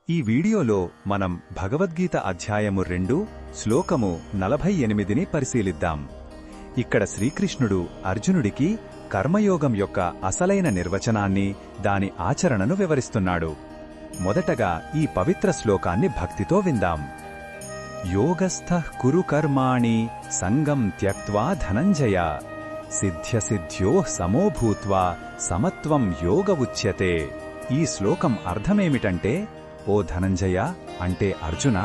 ఈ వీడియోలో మనం భగవద్గీత అధ్యాయము 2 శ్లోకము 48ని పరిశీలిద్దాం. ఇక్కడ శ్రీకృష్ణుడు అర్జునుడికి కర్మయోగం యొక్క అసలైన నిర్వచనాన్ని, దాని ఆచరణను వివరిస్తున్నాడు. మొదటగా ఈ పవిత్ర శ్లోకాన్ని భక్తితో విందాం. యోగస్థః కురు కర్మాణి సంగం త్యక్త్వా ధనంజయ సిద్ధ్యసిద్ధ్యోః సమో భూత్వా సమత్వం యోగ ఉచ్యతే. ఈ శ్లోకం అర్థమేమిటంటే, ఓ ధనంజయ, అంటే అర్జున,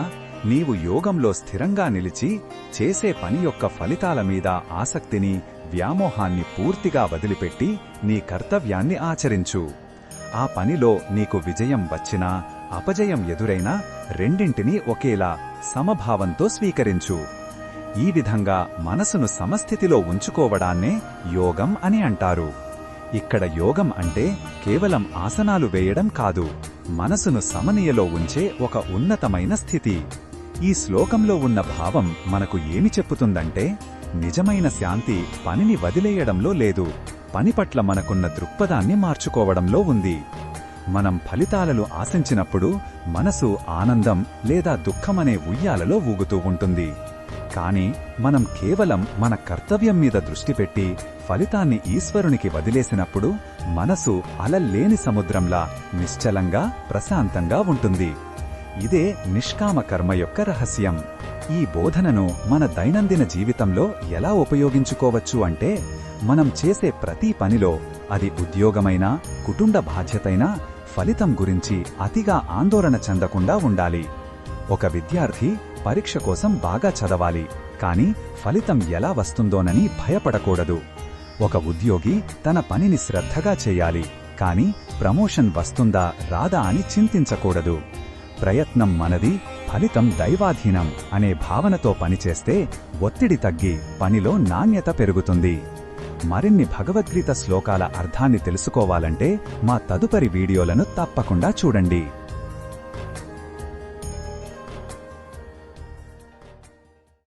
నీవు యోగంలో స్థిరంగా నిలిచి చేసే పని యొక్క ఫలితాల మీద ఆసక్తిని, వ్యామోహాన్ని పూర్తిగా వదిలిపెట్టి నీ కర్తవ్యాన్ని ఆచరించు. ఆ పనిలో నీకు విజయం వచ్చినా, అపజయం ఎదురైనా రెండింటినీ ఒకేలా సమభావంతో స్వీకరించు. ఈ విధంగా మనసును సమస్థితిలో ఉంచుకోవడాన్నే యోగం అని అంటారు. ఇక్కడ యోగం అంటే కేవలం ఆసనాలు వేయడం కాదు, మనసును సమనియలో ఉంచే ఒక ఉన్నతమైన స్థితి. ఈ శ్లోకంలో ఉన్న భావం మనకు ఏమి చెప్పుతుందంటే, నిజమైన శాంతి పనిని వదిలేయడంలో లేదు, పని పట్ల మనకున్న దృక్పథాన్ని మార్చుకోవడంలో ఉంది. మనం ఫలితాలను ఆశించినప్పుడు మనసు ఆనందం లేదా దుఃఖమనే ఉయ్యాలలో ఊగుతూ ఉంటుంది. కాని మనం కేవలం మన కర్తవ్యం మీద దృష్టి పెట్టి ఫలితాన్ని ఈశ్వరునికి వదిలేసినప్పుడు మనసు అలల్లేని సముద్రంలా నిశ్చలంగా, ప్రశాంతంగా ఉంటుంది. ఇదే నిష్కామ కర్మ యొక్క రహస్యం. ఈ బోధనను మన దైనందిన జీవితంలో ఎలా ఉపయోగించుకోవచ్చు అంటే, మనం చేసే ప్రతి పనిలో, అది ఉద్యోగమైనా, కుటుంబ బాధ్యతైనా, ఫలితం గురించి అతిగా ఆందోళన చెందకుండా ఉండాలి. ఒక విద్యార్థి పరీక్ష కోసం బాగా చదవాలి, కాని ఫలితం ఎలా వస్తుందోనని భయపడకూడదు. ఒక ఉద్యోగి తన పనిని శ్రద్ధగా చేయాలి, కాని ప్రమోషన్ వస్తుందా రాదా అని చింతించకూడదు. ప్రయత్నం మనది, ఫలితం దైవాధీనం అనే భావనతో పనిచేస్తే ఒత్తిడి తగ్గి పనిలో నాణ్యత పెరుగుతుంది. మరిన్ని భగవద్గీత శ్లోకాల అర్థాన్ని తెలుసుకోవాలంటే మా తదుపరి వీడియోలను తప్పకుండా చూడండి.